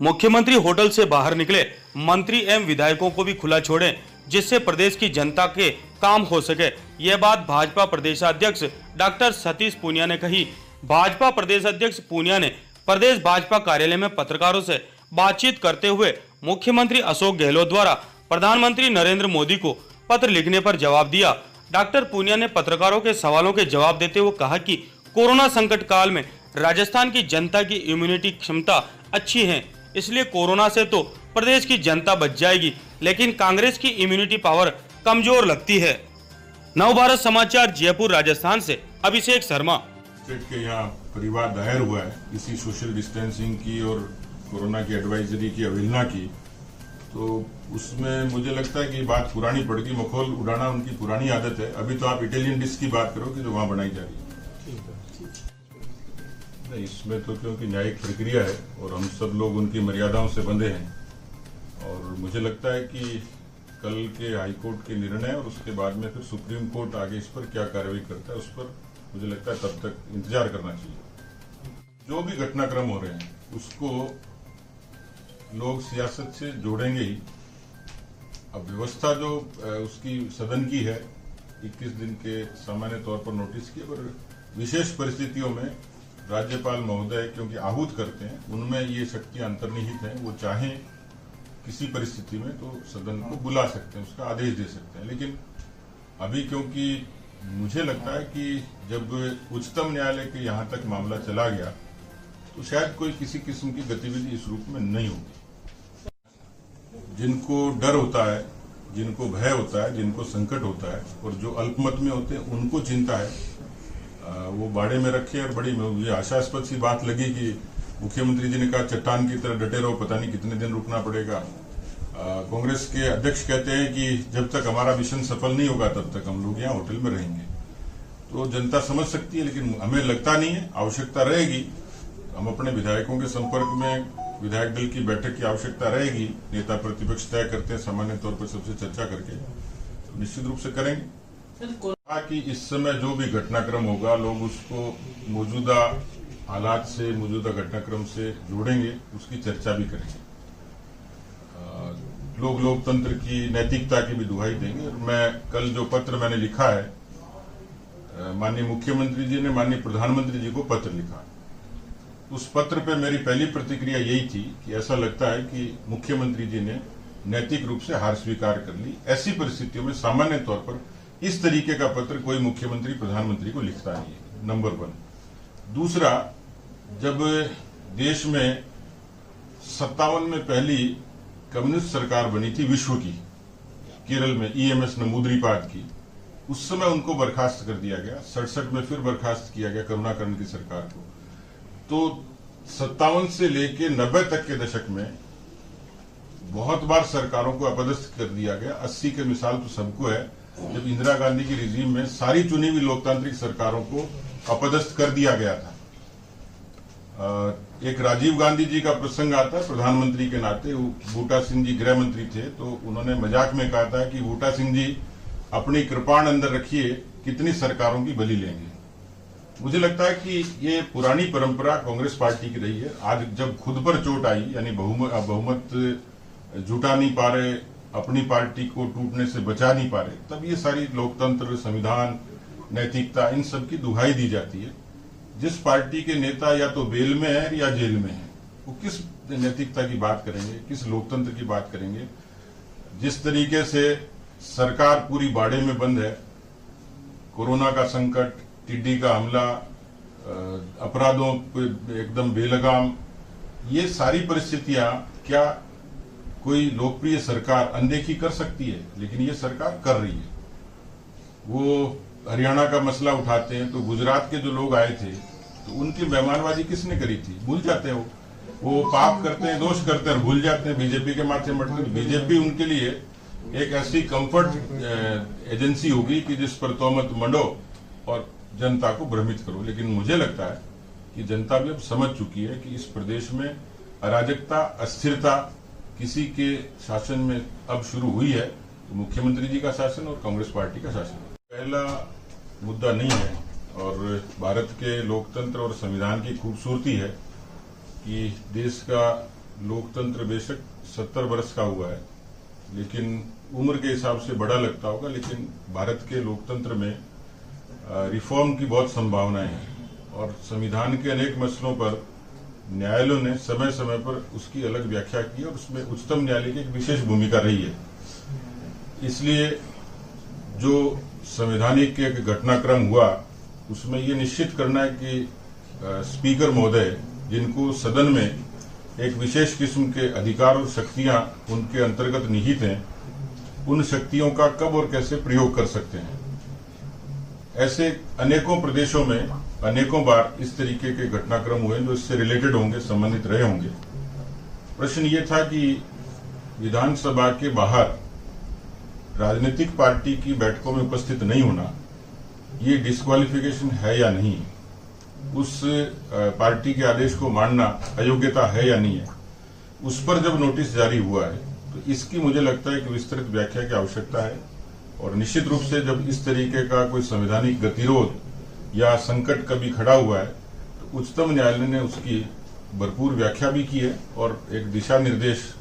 मुख्यमंत्री होटल से बाहर निकले, मंत्री एवं विधायकों को भी खुला छोड़ें, जिससे प्रदेश की जनता के काम हो सके। यह बात भाजपा प्रदेशाध्यक्ष डॉक्टर सतीश पूनिया ने कही। भाजपा प्रदेश अध्यक्ष पूनिया ने प्रदेश भाजपा कार्यालय में पत्रकारों से बातचीत करते हुए मुख्यमंत्री अशोक गहलोत द्वारा प्रधानमंत्री नरेंद्र मोदी को पत्र लिखने पर जवाब दिया। डॉक्टर पूनिया ने पत्रकारों के सवालों के जवाब देते हुए कहा कि कोरोना संकट काल में राजस्थान की जनता की इम्यूनिटी क्षमता अच्छी है, इसलिए कोरोना से तो प्रदेश की जनता बच जाएगी, लेकिन कांग्रेस की इम्यूनिटी पावर कमजोर लगती है। नवभारत समाचार जयपुर राजस्थान से अभिषेक शर्मा। स्टेट के यहाँ परिवार दायर हुआ है इसी सोशल डिस्टेंसिंग की और कोरोना की एडवाइजरी की अवहेलना की, तो उसमें मुझे लगता है कि बात पुरानी पड़ गई। मखौल उड़ाना उनकी पुरानी आदत है। अभी तो आप इटालियन डिश की बात करो कि जो वहां बनाई जा रही है। नहीं, इसमें तो क्योंकि न्यायिक प्रक्रिया है और हम सब लोग उनकी मर्यादाओं से बंधे हैं, और मुझे लगता है कि कल के हाईकोर्ट के निर्णय और उसके बाद में फिर सुप्रीम कोर्ट आगे इस पर क्या कार्रवाई करता है, उस पर मुझे लगता है तब तक इंतजार करना चाहिए। जो भी घटनाक्रम हो रहे हैं उसको लोग सियासत से जोड़ेंगे ही। अब व्यवस्था जो उसकी सदन की है 21 दिन के सामान्य तौर पर नोटिस की, पर विशेष परिस्थितियों में राज्यपाल महोदय क्योंकि आहूत करते हैं, उनमें ये शक्तियां अंतर्निहित हैं। वो चाहें किसी परिस्थिति में तो सदन को बुला सकते हैं, उसका आदेश दे सकते हैं। लेकिन अभी क्योंकि मुझे लगता है कि जब उच्चतम न्यायालय के यहां तक मामला चला गया तो शायद कोई किसी किस्म की गतिविधि इस रूप में नहीं होगी। जिनको डर होता है, जिनको भय होता है, जिनको संकट होता है, और जो अल्पमत में होते हैं उनको चिंता है, वो बाड़े में रखे। और बड़ी मुझे आशास्पद सी बात लगी कि मुख्यमंत्री जी ने कहा चट्टान की तरह डटे रहो, पता नहीं कितने दिन रुकना पड़ेगा। कांग्रेस के अध्यक्ष कहते हैं कि जब तक हमारा मिशन सफल नहीं होगा तब तक हम लोग यहाँ होटल में रहेंगे। तो जनता समझ सकती है, लेकिन हमें लगता नहीं है। आवश्यकता रहेगी, हम अपने विधायकों के संपर्क में, विधायक दल की बैठक की आवश्यकता रहेगी। नेता प्रतिपक्ष तय करते हैं सामान्य तौर पर सबसे चर्चा करके, तो निश्चित रूप से करेंगे। कि इस समय जो भी घटनाक्रम होगा लोग उसको मौजूदा हालात से, मौजूदा घटनाक्रम से जोड़ेंगे, उसकी चर्चा भी करेंगे। लोग लोकतंत्र की नैतिकता की भी दुहाई देंगे। और मैं कल जो पत्र मैंने लिखा है, माननीय मुख्यमंत्री जी ने माननीय प्रधानमंत्री जी को पत्र लिखा, उस पत्र पे मेरी पहली प्रतिक्रिया यही थी कि ऐसा लगता है कि मुख्यमंत्री जी ने नैतिक रूप से हार स्वीकार कर ली। ऐसी परिस्थितियों में सामान्य तौर पर इस तरीके का पत्र कोई मुख्यमंत्री प्रधानमंत्री को लिखता नहीं है, नंबर 1। दूसरा, जब देश में 57 में पहली कम्युनिस्ट सरकार बनी थी विश्व की, केरल में EMS नमूद्रीपाद की, उस समय उनको बर्खास्त कर दिया गया। 67 में फिर बर्खास्त किया गया करुणाकरण की सरकार को। तो 57 से लेके 90 तक के दशक में बहुत बार सरकारों को अपदस्थ कर दिया गया। 80 के मिसाल तो सबको है, जब इंदिरा गांधी की रिजीम में सारी चुनी हुई लोकतांत्रिक सरकारों को अपदस्थ कर दिया गया था। एक राजीव गांधी जी का प्रसंग आता है प्रधानमंत्री के नाते। बूटा सिंह जी गृह मंत्री थे, तो उन्होंने मजाक में कहा था कि बूटा सिंह जी अपनी कृपाण अंदर रखिए, कितनी सरकारों की बलि लेंगे। मुझे लगता है कि ये पुरानी परंपरा कांग्रेस पार्टी की रही है। आज जब खुद पर चोट आई, यानी बहुमत जुटा नहीं पा रहे, अपनी पार्टी को टूटने से बचा नहीं पा रहे, तब ये सारी लोकतंत्र, संविधान, नैतिकता, इन सब की दुहाई दी जाती है। जिस पार्टी के नेता या तो बेल में है या जेल में है, वो किस नैतिकता की बात करेंगे, किस लोकतंत्र की बात करेंगे। जिस तरीके से सरकार पूरी बाड़े में बंद है, कोरोना का संकट, टिड्डी का हमला, अपराधों पे एकदम बेलगाम, ये सारी परिस्थितियां क्या कोई लोकप्रिय सरकार अनदेखी कर सकती है? लेकिन ये सरकार कर रही है। वो हरियाणा का मसला उठाते हैं तो गुजरात के जो लोग आए थे तो उनकी मेहमानबाजी किसने करी थी? भूल जाते हैं। वो पाप करते हैं, दोष करते हैं, भूल जाते हैं, बीजेपी के माथे मटते हैं। बीजेपी उनके लिए एक ऐसी कंफर्ट एजेंसी होगी कि जिस पर तोहमत मंडो और जनता को भ्रमित करो। लेकिन मुझे लगता है कि जनता भी अब समझ चुकी है कि इस प्रदेश में अराजकता, अस्थिरता किसी के शासन में अब शुरू हुई है, तो मुख्यमंत्री जी का शासन और कांग्रेस पार्टी का शासन पहला मुद्दा नहीं है। और भारत के लोकतंत्र और संविधान की खूबसूरती है कि देश का लोकतंत्र बेशक 70 वर्ष का हुआ है, लेकिन उम्र के हिसाब से बड़ा लगता होगा, लेकिन भारत के लोकतंत्र में रिफॉर्म की बहुत संभावनाएं हैं और संविधान के अनेक मसलों पर न्यायालयों ने समय समय पर उसकी अलग व्याख्या की और उसमें उच्चतम न्यायालय की एक विशेष भूमिका रही है। इसलिए जो संवैधानिक एक घटनाक्रम हुआ उसमें ये निश्चित करना है कि स्पीकर महोदय, जिनको सदन में एक विशेष किस्म के अधिकार और शक्तियां उनके अंतर्गत निहित हैं, उन शक्तियों का कब और कैसे प्रयोग कर सकते हैं। ऐसे अनेकों प्रदेशों में अनेकों बार इस तरीके के घटनाक्रम हुए जो इससे रिलेटेड होंगे, संबंधित रहे होंगे। प्रश्न ये था कि विधानसभा के बाहर राजनीतिक पार्टी की बैठकों में उपस्थित नहीं होना, ये डिस्क्वालिफिकेशन है या नहीं, उस पार्टी के आदेश को मानना अयोग्यता है या नहीं है। उस पर जब नोटिस जारी हुआ है तो इसकी मुझे लगता है कि विस्तृत व्याख्या की आवश्यकता है और निश्चित रूप से जब इस तरीके का कोई संवैधानिक गतिरोध या संकट कभी खड़ा हुआ है तो उच्चतम न्यायालय ने उसकी भरपूर व्याख्या भी की है और एक दिशा निर्देश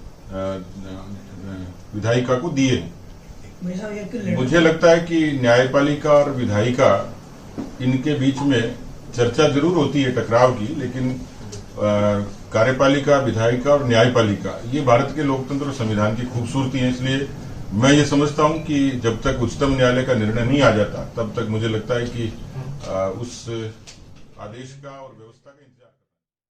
विधायिका को दिए हैं। मुझे लगता है कि न्यायपालिका और विधायिका, इनके बीच में चर्चा जरूर होती है टकराव की, लेकिन कार्यपालिका, विधायिका और न्यायपालिका, ये भारत के लोकतंत्र और संविधान की खूबसूरती है। इसलिए मैं ये समझता हूं कि जब तक उच्चतम न्यायालय का निर्णय नहीं आ जाता तब तक मुझे लगता है कि उस आदेश का और व्यवस्था का इंतजार